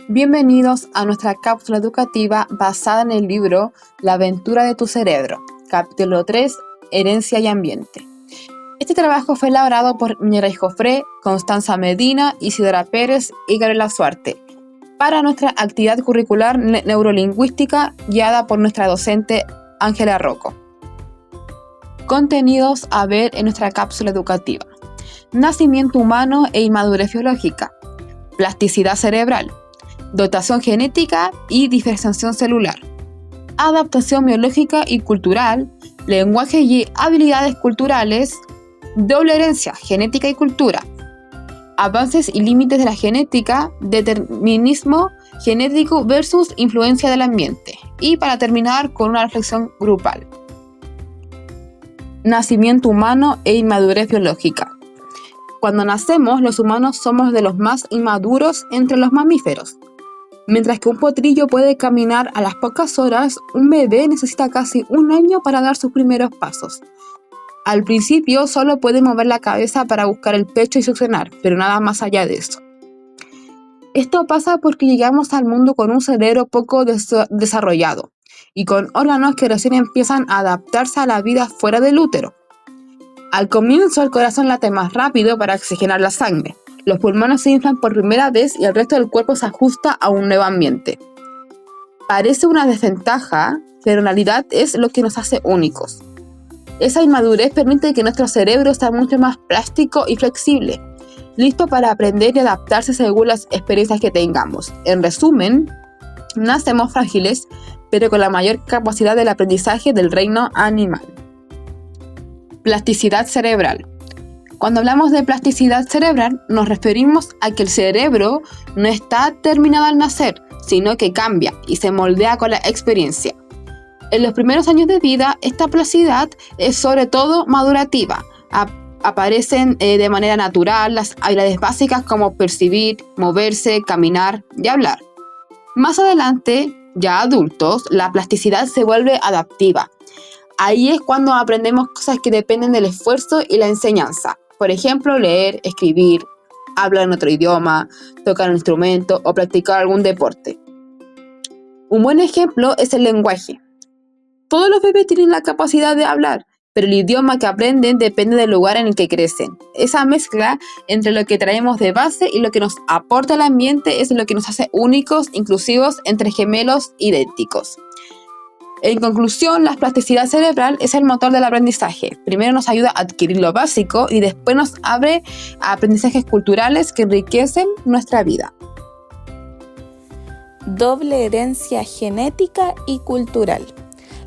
Bienvenidos a nuestra cápsula educativa basada en el libro La aventura de tu cerebro, capítulo 3, Herencia y ambiente. Este trabajo fue elaborado por Mireille Joffre, Constanza Medina, Isidora Pérez y Gabriela Suarte para nuestra actividad curricular neurolingüística guiada por nuestra docente Ángela Rocco. Contenidos a ver en nuestra cápsula educativa: nacimiento humano e inmadurez biológica, plasticidad cerebral, dotación genética y diferenciación celular, adaptación biológica y cultural, lenguaje y habilidades culturales, doble herencia, genética y cultura, avances y límites de la genética, determinismo genético versus influencia del ambiente. Y para terminar con una reflexión grupal: nacimiento humano e inmadurez biológica. Cuando nacemos, los humanos somos de los más inmaduros entre los mamíferos. Mientras que un potrillo puede caminar a las pocas horas, un bebé necesita casi un año para dar sus primeros pasos. Al principio solo puede mover la cabeza para buscar el pecho y succionar, pero nada más allá de eso. Esto pasa porque llegamos al mundo con un cerebro poco desarrollado y con órganos que recién empiezan a adaptarse a la vida fuera del útero. Al comienzo, el corazón late más rápido para oxigenar la sangre. Los pulmones se inflan por primera vez y el resto del cuerpo se ajusta a un nuevo ambiente. Parece una desventaja, pero en realidad es lo que nos hace únicos. Esa inmadurez permite que nuestro cerebro sea mucho más plástico y flexible, listo para aprender y adaptarse según las experiencias que tengamos. En resumen, nacemos frágiles, pero con la mayor capacidad del aprendizaje del reino animal. Plasticidad cerebral. Cuando hablamos de plasticidad cerebral, nos referimos a que el cerebro no está terminado al nacer, sino que cambia y se moldea con la experiencia. En los primeros años de vida, esta plasticidad es sobre todo madurativa. Aparecen de manera natural las habilidades básicas como percibir, moverse, caminar y hablar. Más adelante, ya adultos, la plasticidad se vuelve adaptiva. Ahí es cuando aprendemos cosas que dependen del esfuerzo y la enseñanza. Por ejemplo, leer, escribir, hablar en otro idioma, tocar un instrumento o practicar algún deporte. Un buen ejemplo es el lenguaje. Todos los bebés tienen la capacidad de hablar, pero el idioma que aprenden depende del lugar en el que crecen. Esa mezcla entre lo que traemos de base y lo que nos aporta el ambiente es lo que nos hace únicos, inclusivos entre gemelos idénticos. En conclusión, la plasticidad cerebral es el motor del aprendizaje. Primero nos ayuda a adquirir lo básico y después nos abre a aprendizajes culturales que enriquecen nuestra vida. Doble herencia genética y cultural.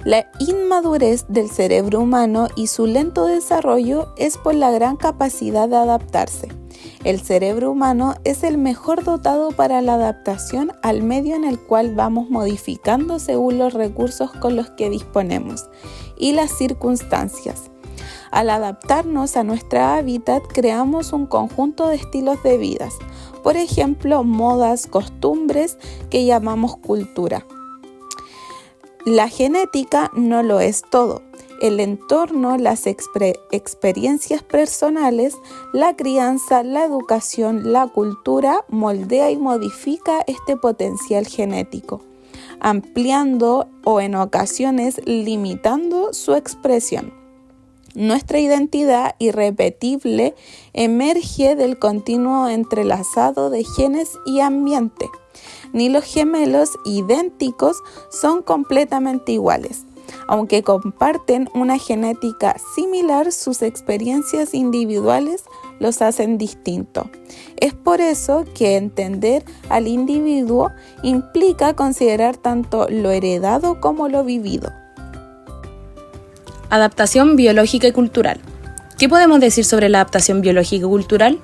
La inmadurez del cerebro humano y su lento desarrollo es por la gran capacidad de adaptarse. El cerebro humano es el mejor dotado para la adaptación al medio en el cual vamos modificando según los recursos con los que disponemos y las circunstancias. Al adaptarnos a nuestro hábitat, creamos un conjunto de estilos de vida, por ejemplo, modas, costumbres que llamamos cultura. La genética no lo es todo. El entorno, las experiencias personales, la crianza, la educación, la cultura moldea y modifica este potencial genético, ampliando o en ocasiones limitando su expresión. Nuestra identidad irrepetible emerge del continuo entrelazado de genes y ambiente. Ni los gemelos idénticos son completamente iguales. Aunque comparten una genética similar, sus experiencias individuales los hacen distintos. Es por eso que entender al individuo implica considerar tanto lo heredado como lo vivido. Adaptación biológica y cultural. ¿Qué podemos decir sobre la adaptación biológica y cultural?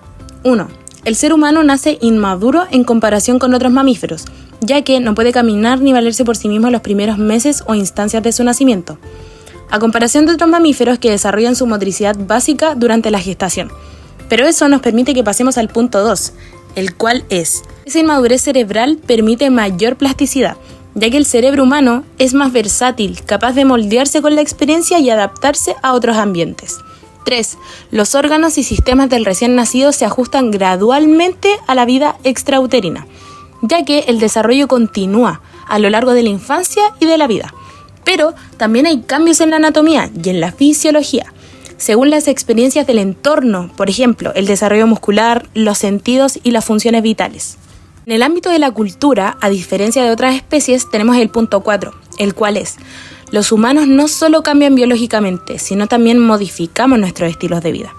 1. El ser humano nace inmaduro en comparación con otros mamíferos, ya que no puede caminar ni valerse por sí mismo en los primeros meses o instancias de su nacimiento, a comparación de otros mamíferos que desarrollan su motricidad básica durante la gestación. Pero eso nos permite que pasemos al punto 2, el cual es: esa inmadurez cerebral permite mayor plasticidad, ya que el cerebro humano es más versátil, capaz de moldearse con la experiencia y adaptarse a otros ambientes. 3. Los órganos y sistemas del recién nacido se ajustan gradualmente a la vida extrauterina, ya que el desarrollo continúa a lo largo de la infancia y de la vida. Pero también hay cambios en la anatomía y en la fisiología, según las experiencias del entorno, por ejemplo, el desarrollo muscular, los sentidos y las funciones vitales. En el ámbito de la cultura, a diferencia de otras especies, tenemos el punto 4, el cual es: los humanos no solo cambian biológicamente, sino también modificamos nuestros estilos de vida.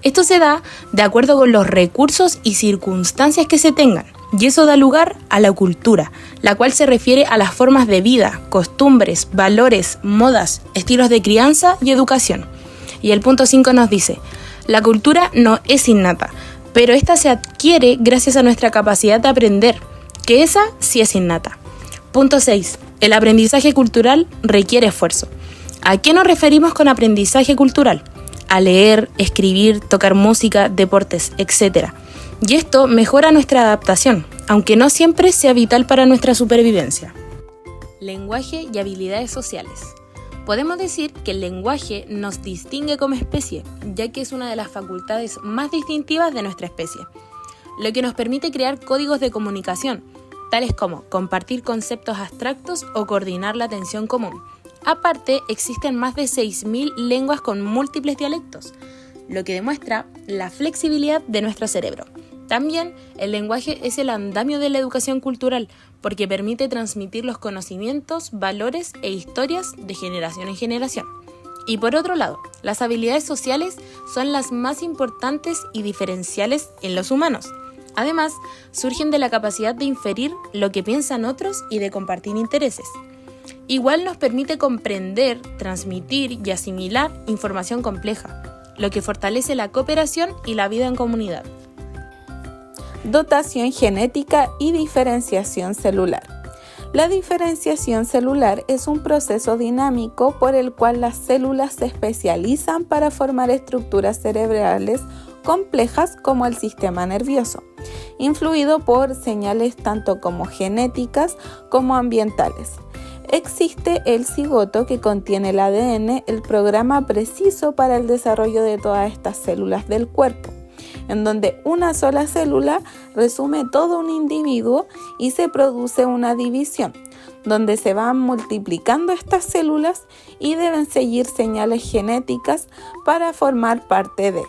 Esto se da de acuerdo con los recursos y circunstancias que se tengan, y eso da lugar a la cultura, la cual se refiere a las formas de vida, costumbres, valores, modas, estilos de crianza y educación. Y el punto 5 nos dice: la cultura no es innata, pero esta se adquiere gracias a nuestra capacidad de aprender, que esa sí es innata. Punto 6. El aprendizaje cultural requiere esfuerzo. ¿A qué nos referimos con aprendizaje cultural? A leer, escribir, tocar música, deportes, etc. Y esto mejora nuestra adaptación, aunque no siempre sea vital para nuestra supervivencia. Lenguaje y habilidades sociales. Podemos decir que el lenguaje nos distingue como especie, ya que es una de las facultades más distintivas de nuestra especie, lo que nos permite crear códigos de comunicación, tales como compartir conceptos abstractos o coordinar la atención común. Aparte, existen más de 6.000 lenguas con múltiples dialectos, lo que demuestra la flexibilidad de nuestro cerebro. También, el lenguaje es el andamio de la educación cultural, porque permite transmitir los conocimientos, valores e historias de generación en generación. Y por otro lado, las habilidades sociales son las más importantes y diferenciales en los humanos. Además, surgen de la capacidad de inferir lo que piensan otros y de compartir intereses. Igual nos permite comprender, transmitir y asimilar información compleja, lo que fortalece la cooperación y la vida en comunidad. Dotación genética y diferenciación celular. La diferenciación celular es un proceso dinámico por el cual las células se especializan para formar estructuras cerebrales complejas como el sistema nervioso, influido por señales tanto como genéticas como ambientales. Existe el cigoto, que contiene el ADN, el programa preciso para el desarrollo de todas estas células del cuerpo, en donde una sola célula resume todo un individuo y se produce una división, donde se van multiplicando estas células y deben seguir señales genéticas para formar parte de.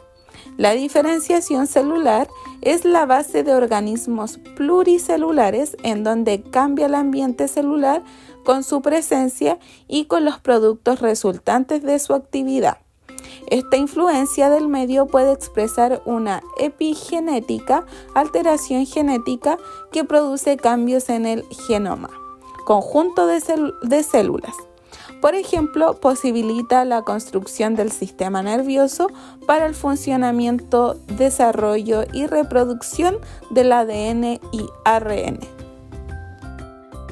La diferenciación celular es la base de organismos pluricelulares, en donde cambia el ambiente celular con su presencia y con los productos resultantes de su actividad. Esta influencia del medio puede expresar una epigenética, alteración genética que produce cambios en el genoma, conjunto de células. Por ejemplo, posibilita la construcción del sistema nervioso para el funcionamiento, desarrollo y reproducción del ADN y ARN.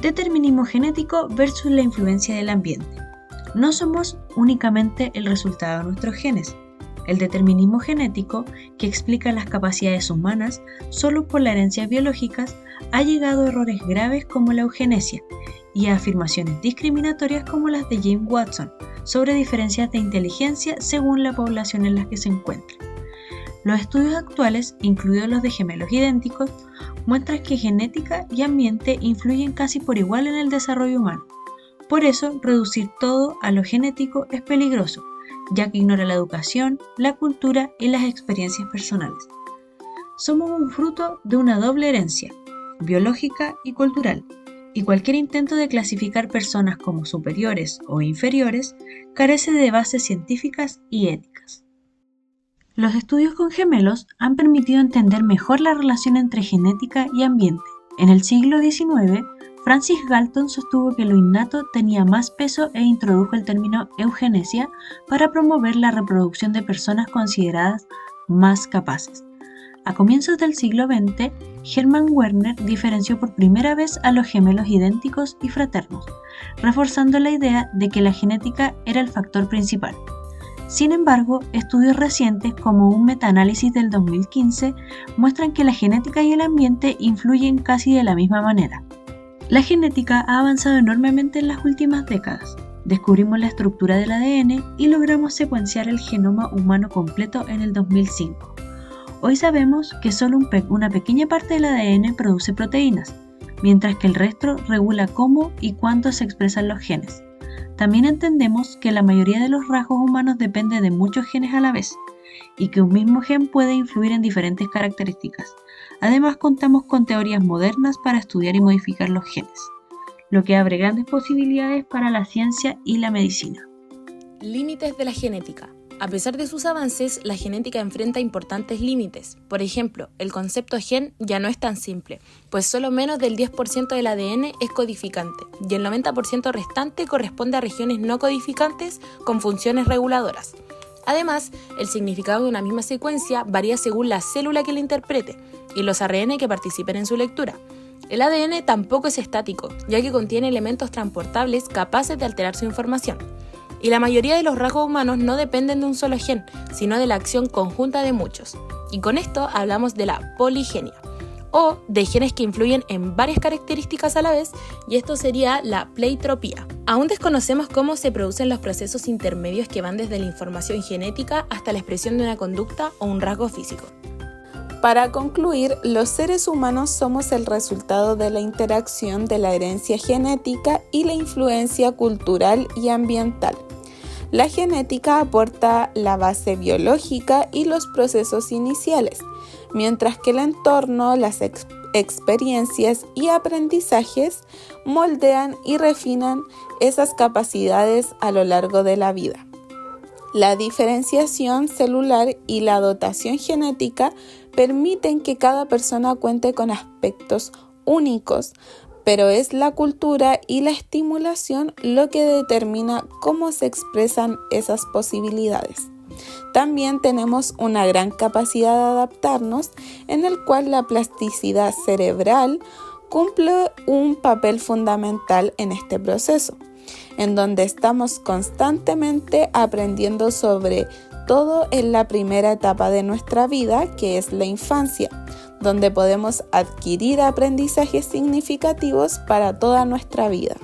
Determinismo genético versus la influencia del ambiente. No somos únicamente el resultado de nuestros genes. El determinismo genético, que explica las capacidades humanas solo por las herencias biológicas, ha llegado a errores graves como la eugenesia y a afirmaciones discriminatorias como las de James Watson sobre diferencias de inteligencia según la población en la que se encuentran. Los estudios actuales, incluidos los de gemelos idénticos, muestran que genética y ambiente influyen casi por igual en el desarrollo humano. Por eso, reducir todo a lo genético es peligroso, ya que ignora la educación, la cultura y las experiencias personales. Somos un fruto de una doble herencia, biológica y cultural, y cualquier intento de clasificar personas como superiores o inferiores carece de bases científicas y éticas. Los estudios con gemelos han permitido entender mejor la relación entre genética y ambiente. En el siglo XIX, Francis Galton sostuvo que lo innato tenía más peso e introdujo el término eugenesia para promover la reproducción de personas consideradas más capaces. A comienzos del siglo XX, Hermann Werner diferenció por primera vez a los gemelos idénticos y fraternos, reforzando la idea de que la genética era el factor principal. Sin embargo, estudios recientes como un metaanálisis del 2015 muestran que la genética y el ambiente influyen casi de la misma manera. La genética ha avanzado enormemente en las últimas décadas. Descubrimos la estructura del ADN y logramos secuenciar el genoma humano completo en el 2005. Hoy sabemos que solo una pequeña parte del ADN produce proteínas, mientras que el resto regula cómo y cuánto se expresan los genes. También entendemos que la mayoría de los rasgos humanos depende de muchos genes a la vez y que un mismo gen puede influir en diferentes características. Además, contamos con teorías modernas para estudiar y modificar los genes, lo que abre grandes posibilidades para la ciencia y la medicina. Límites de la genética. A pesar de sus avances, la genética enfrenta importantes límites. Por ejemplo, el concepto gen ya no es tan simple, pues solo menos del 10% del ADN es codificante y el 90% restante corresponde a regiones no codificantes con funciones reguladoras. Además, el significado de una misma secuencia varía según la célula que la interprete y los ARN que participen en su lectura. El ADN tampoco es estático, ya que contiene elementos transportables capaces de alterar su información. Y la mayoría de los rasgos humanos no dependen de un solo gen, sino de la acción conjunta de muchos. Y con esto hablamos de la poligenia, o de genes que influyen en varias características a la vez, y esto sería la pleitropía. Aún desconocemos cómo se producen los procesos intermedios que van desde la información genética hasta la expresión de una conducta o un rasgo físico. Para concluir, los seres humanos somos el resultado de la interacción de la herencia genética y la influencia cultural y ambiental. La genética aporta la base biológica y los procesos iniciales, mientras que el entorno, las experiencias y aprendizajes moldean y refinan esas capacidades a lo largo de la vida. La diferenciación celular y la dotación genética permiten que cada persona cuente con aspectos únicos, pero es la cultura y la estimulación lo que determina cómo se expresan esas posibilidades. También tenemos una gran capacidad de adaptarnos, en el cual la plasticidad cerebral cumple un papel fundamental en este proceso, en donde estamos constantemente aprendiendo sobre todo en la primera etapa de nuestra vida, que es la infancia, donde podemos adquirir aprendizajes significativos para toda nuestra vida.